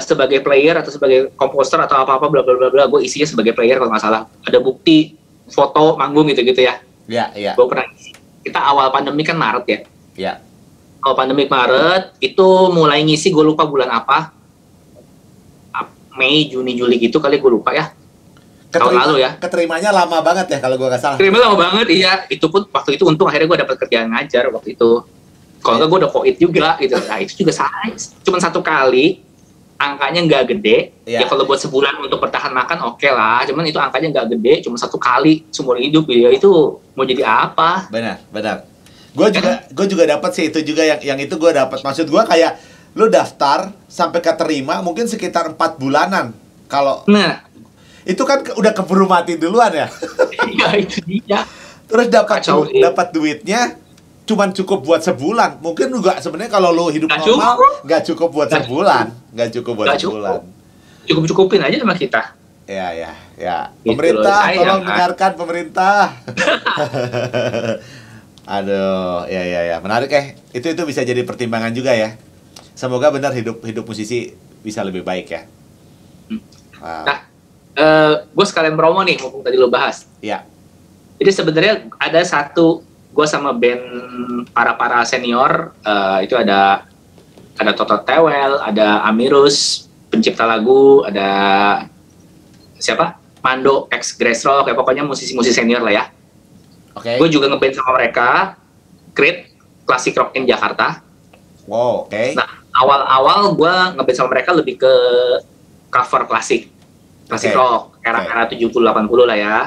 sebagai player atau sebagai komposer atau apa bla bla bla, gue isinya sebagai player kalau nggak salah. Ada bukti foto manggung gitu ya.
Iya.
Gue pernah ngisi. Kita awal pandemi kan Maret ya.
Iya.
Awal pandemi Maret itu mulai ngisi, gue lupa bulan apa. Mei, Juni, Juli gitu kali, gue lupa ya. Tahun lalu ya.
Keterimanya lama banget ya kalau gue nggak salah.
Keterimanya lama banget, iya. Itu pun waktu itu untung akhirnya gue dapat kerjaan ngajar waktu itu. Kalau nggak gue udah koit juga gitu. Nah itu juga salah. Cuma 1 kali, angkanya nggak gede. Ya kalau buat sebulan untuk bertahan makan oke lah. Cuman itu angkanya nggak gede, cuma 1 kali seumur hidup ya. Itu mau jadi apa?
Benar. Gue juga dapat sih itu juga yang itu gue dapat. Maksud gue kayak lu daftar sampai keterima mungkin sekitar 4 bulanan. Kalau itu kan udah keburu mati duluan ya.
Iya itu dia.
Terus dapat duitnya cuman cukup buat sebulan. Mungkin juga sebenarnya kalau lo hidup normal nggak cukup buat sebulan.
Cukup-cukupin aja sama kita.
Ya.
Gitu
Pemerintah tolong dengarkan pemerintah. Aduh, ya. Menarik Itu bisa jadi pertimbangan juga ya. Semoga benar hidup musisi bisa lebih baik ya.
Wow. Nah, gue sekalian promo nih, mumpung tadi lo bahas.
Iya.
Jadi sebenarnya ada gue sama band para senior, itu ada Toto Tewel, ada Amirus, pencipta lagu, ada siapa? Mando, ex Grassrock, ya pokoknya musisi-musisi senior lah ya.
Oke.
Gue juga ngeband sama mereka, Creed, Classic Rock in Jakarta.
Wow, oke.
Nah, awal-awal gue ngeband sama mereka lebih ke cover klasik rock, era 70-80 lah ya.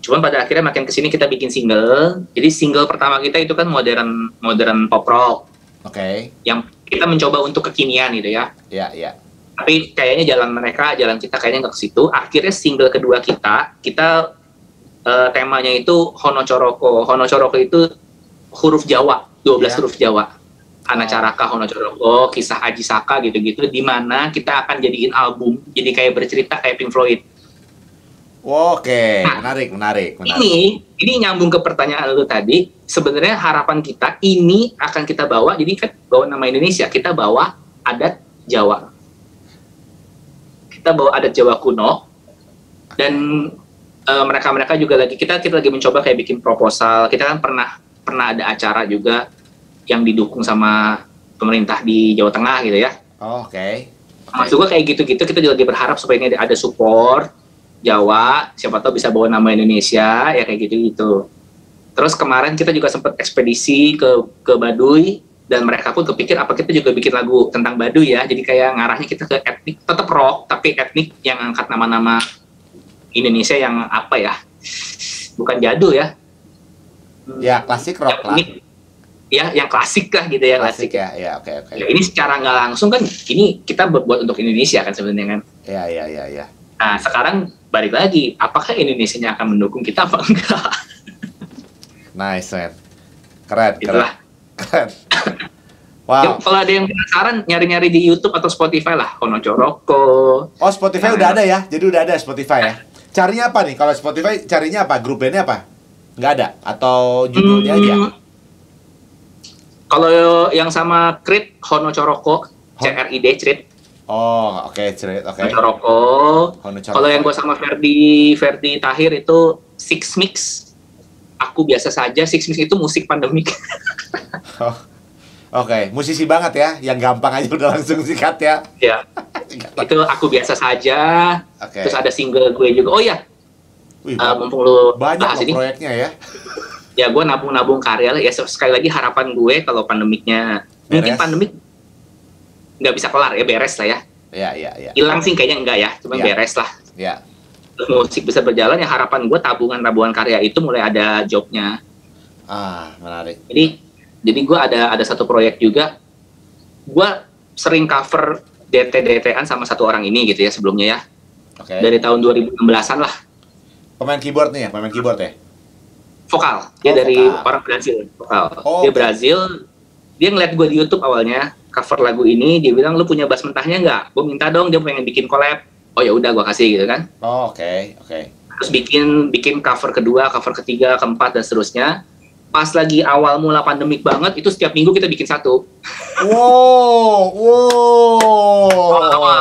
Cuman pada akhirnya makin kesini kita bikin single. Jadi single pertama kita itu kan modern pop rock.
Oke.
Yang kita mencoba untuk kekinian gitu ya.
Iya.
Tapi kayaknya jalan kita kayaknya nggak ke situ. Akhirnya single kedua kita temanya itu Hono Coroko. Hono Coroko itu huruf Jawa, 12 huruf Jawa. Anacaraka, Hono Coroko, kisah Aji Saka gitu-gitu, di mana kita akan jadiin album, jadi kayak bercerita kayak Pink Floyd.
Oke,
nah,
menarik.
Ini nyambung ke pertanyaan lu tadi. Sebenarnya harapan kita ini akan kita bawa, jadi kan bawa nama Indonesia, kita bawa adat Jawa. Kita bawa adat Jawa kuno, dan mereka juga kita lagi mencoba kayak bikin proposal. Kita kan pernah ada acara juga yang didukung sama pemerintah di Jawa Tengah gitu ya.
Oke.
Maksud gue kayak gitu-gitu, kita juga lagi berharap supaya ini ada support Jawa, siapa tahu bisa bawa nama Indonesia, ya kayak gitu-gitu. Terus kemarin kita juga sempat ekspedisi ke Baduy, dan mereka pun kepikir apa kita juga bikin lagu tentang Baduy ya, jadi kayak ngarahnya kita ke etnik, tetap rock, tapi etnik yang angkat nama-nama Indonesia yang apa ya, bukan jadul ya.
Ya, klasik rock lah.
Ya, yang klasik lah gitu ya,
klasik ya, oke.
Ya, ini secara nggak langsung kan, ini kita buat untuk Indonesia kan sebenarnya kan.
Iya.
Nah, sekarang balik lagi, apakah Indonesia akan mendukung kita apa enggak?
Nice, man. Keren, keren.
Itulah.
Keren.
Ya,
Wow.
kalau ada yang penasaran, nyari-nyari di YouTube atau Spotify lah, Hono Coroko.
Oh, Spotify udah ada ya? Jadi udah ada Spotify ya? Carinya apa nih? Kalau Spotify carinya apa? Grup bandnya apa? Nggak ada? Atau judulnya aja?
Kalau yang sama Crit, Hono Coroko, CRID, Crit.
Oh, oke, cerit, oke.
Hono Coroko.
Hono Coroko.
Kalau yang gue sama Ferdi Tahir itu Six Mix. Aku biasa saja. Six Mix itu musik pandemik.
Oh, oke, musisi banget ya, yang gampang aja udah langsung sikat ya.
Ya, itu aku biasa saja.
Oke.
Terus ada single gue juga. Oh ya,
Wih,
mumpung lu
banyak
bahas
loh
ini,
proyeknya ya.
ya gue nabung karya lah. Ya sekali lagi harapan gue kalau pandemiknya mungkin
Beres.
pandemik nggak bisa kelar ya, beres lah ya.
Ya.
Hilang sih kayaknya enggak ya, cuma
Ya.
beres lah.
Ya.
Terus musik bisa berjalan ya, harapan gue tabungan karya itu mulai ada jobnya.
Ah, menarik.
Jadi gue ada satu proyek juga. Gue sering cover DT-DT-an sama satu orang ini gitu ya sebelumnya ya.
Oke.
Dari tahun 2016-an lah.
Pemain keyboard nih ya, pemain keyboard ya.
Vokal. Dia
Oh,
dari
vokal.
orang Brazil. Vokal.
Oh,
Dia
oke.
Brazil. Dia ngeliat gue di YouTube awalnya cover lagu ini. Dia bilang, lu punya bass mentahnya nggak? Gue minta dong. Dia pengen bikin collab. Oh ya udah, gue kasih gitu kan.
Oh, oke.
Terus bikin cover kedua, cover ketiga, keempat dan seterusnya. Pas lagi awal mula pandemik banget, itu setiap minggu kita bikin satu.
Wow.
Awal.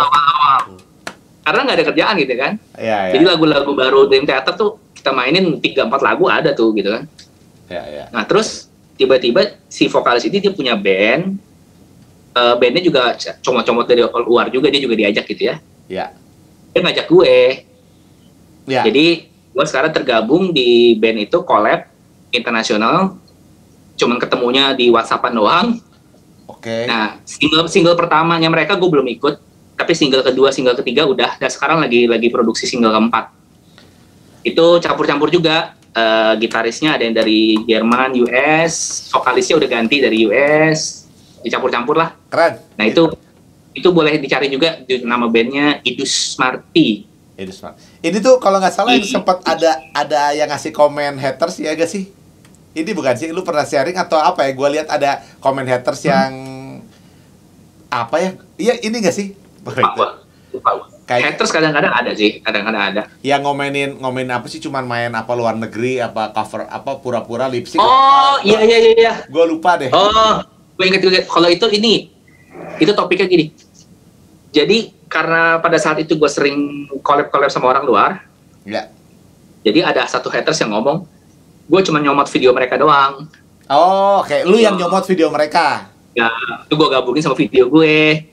Karena nggak ada kerjaan gitu kan.
Ya.
Jadi lagu-lagu baru Dream Theater tuh kita mainin 3-4 lagu ada tuh gitu kan.
Ya.
Nah terus tiba-tiba si vokalis ini dia punya band. Bandnya juga comot-comot dari luar juga, dia juga diajak gitu ya.
Ya.
Dia ngajak gue.
Ya.
Jadi gue sekarang tergabung di band itu, collab internasional. Cuman ketemunya di WhatsAppan doang.
Oke.
Nah single pertamanya mereka gue belum ikut. Tapi single kedua, single ketiga udah. Dan sekarang lagi produksi single keempat. Itu campur-campur juga. Gitarisnya ada yang dari Jerman, US. Vokalisnya udah ganti dari US. Dicampur-campur lah.
Keren.
Nah itu boleh dicari juga. Nama bandnya Idus Marti.
Ini tuh kalau nggak salah yang sempat ada yang ngasih komen haters ya gak sih? Ini bukan sih, lu pernah sharing atau apa ya? Gue lihat ada komen haters yang apa ya? Iya ini gak sih?
Lupa gua.
Kayak
Haters kadang-kadang ada sih. Kadang-kadang ada.
yang ngomenin apa sih? Cuman main apa luar negeri, apa cover, apa pura-pura lip sync.
Oh iya.
Gue lupa deh.
Oh, gue inget juga. Kalau itu topiknya gini. Jadi karena pada saat itu gue sering collab sama orang luar,
Ya.
jadi ada satu haters yang ngomong, gue cuma nyomot video mereka doang.
Oh, oke. Lu yang nyomot video mereka.
Ya, itu gue gabungin sama video gue.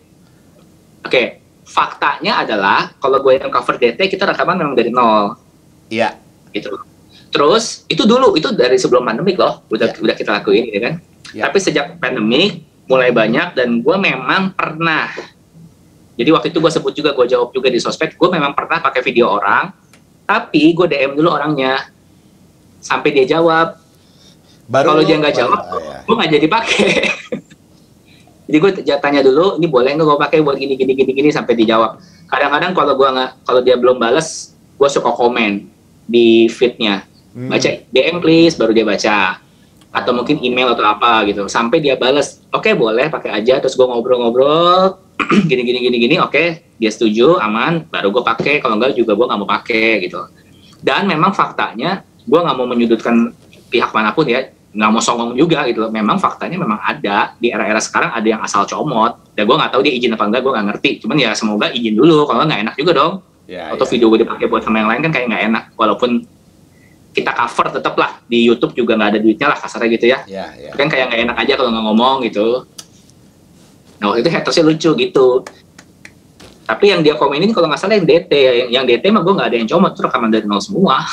Oke, faktanya adalah kalau gue yang cover DT kita rekaman memang dari nol,
Iya.
gitu. Terus itu dari sebelum pandemik loh, udah kita lakuin, ya kan?
Ya.
Tapi sejak pandemik mulai banyak dan gue memang pernah. Jadi waktu itu gue sebut juga, gue jawab juga di sosmed, gue memang pernah pakai video orang, tapi gue DM dulu orangnya sampai dia jawab. Kalau dia nggak jawab, gue nggak jadi pakai. Jadi gue tanya dulu, ini boleh nggak gue pakai buat gini sampai dijawab. Kadang-kadang kalau dia belum balas, gue suka komen di feednya, baca DM please, baru dia baca. Atau mungkin email atau apa gitu, sampai dia balas, oke boleh pakai aja. Terus gue ngobrol-ngobrol, gini, oke, dia setuju, aman, baru gue pakai. Kalau enggak juga gue nggak mau pakai gitu. Dan memang faktanya, gue nggak mau menyudutkan pihak manapun ya, nggak mau songong juga gitu. Memang faktanya memang ada di era-era sekarang ada yang asal comot. Dan gue nggak tahu dia izin apa enggak, gue nggak ngerti. Cuman ya semoga izin dulu, kalau nggak enak juga dong. Atau video gue dipakai buat sama yang lain kan kayak nggak enak. Walaupun kita cover tetap lah di YouTube juga nggak ada duitnya lah kasarnya gitu ya. Kan kayak nggak enak aja kalau nggak ngomong gitu. Nah waktu itu hatersnya lucu gitu. Tapi yang dia komenin kalau nggak salah yang DT, yang DT mah gue nggak ada yang comot, itu rekaman dari nol semua.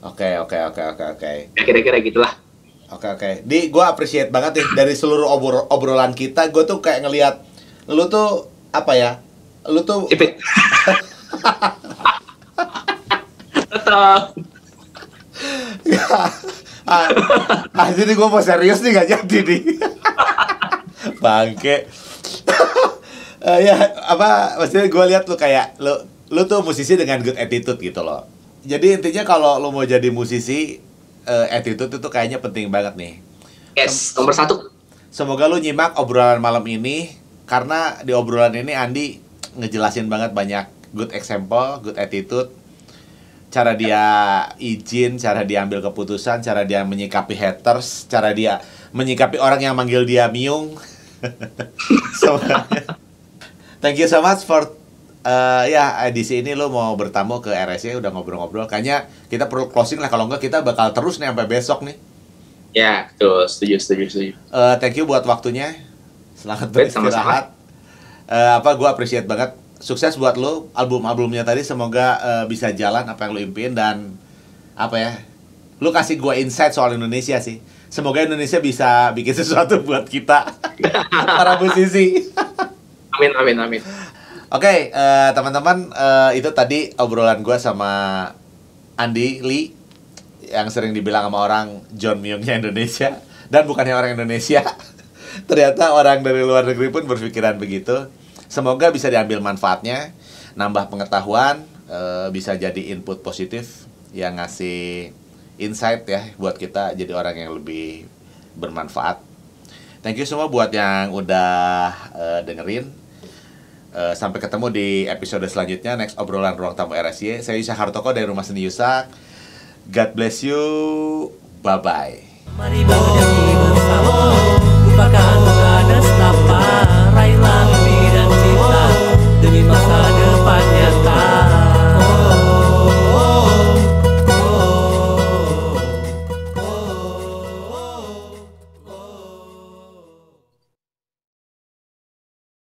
Oke.
Ya kira-kira gitulah.
Oke. Gue appreciate banget ya dari seluruh obrolan kita. Gue tuh kayak ngelihat lu tuh apa ya? Lu tuh
Cipit. Tetap.
Jadi gue mau serius nih gak jadi nih. Bangke. Ya apa maksudnya gue lihat lu kayak lu lu tuh musisi dengan good attitude gitu loh. Jadi intinya kalau lu mau jadi musisi, attitude itu kayaknya penting banget nih.
Yes, nomor 1.
Semoga lu nyimak obrolan malam ini, karena di obrolan ini Andi ngejelasin banget banyak good example, good attitude, cara dia izin, cara dia ambil keputusan, cara dia menyikapi haters, cara dia menyikapi orang yang manggil dia Miung. So, thank you so much for ya edisi ini lo mau bertamu ke RSC, udah ngobrol-ngobrol. Kayaknya kita perlu closing lah, kalau enggak kita bakal terus nih sampai besok nih.
Ya, betul, setuju.
Thank you buat waktunya. Selamat beristirahat. Gue appreciate banget. Sukses buat lo, album-albumnya tadi, semoga bisa jalan apa yang lo impiin, dan apa ya, lo kasih gue insight soal Indonesia sih. Semoga Indonesia bisa bikin sesuatu buat kita para musisi.
Amin.
Oke, teman-teman, itu tadi obrolan gue sama Andi Lee, yang sering dibilang sama orang John Myung-nya Indonesia, dan bukannya orang Indonesia. Ternyata orang dari luar negeri pun berpikiran begitu. Semoga bisa diambil manfaatnya, nambah pengetahuan, bisa jadi input positif yang ngasih insight ya buat kita jadi orang yang lebih bermanfaat. Thank you semua buat yang udah dengerin. Sampai ketemu di episode selanjutnya, next obrolan Ruang Tamu RSY. Saya Yusak Hartoko dari Rumah Seni Yusak. God bless you. Bye-bye.
Mari bersama lupakan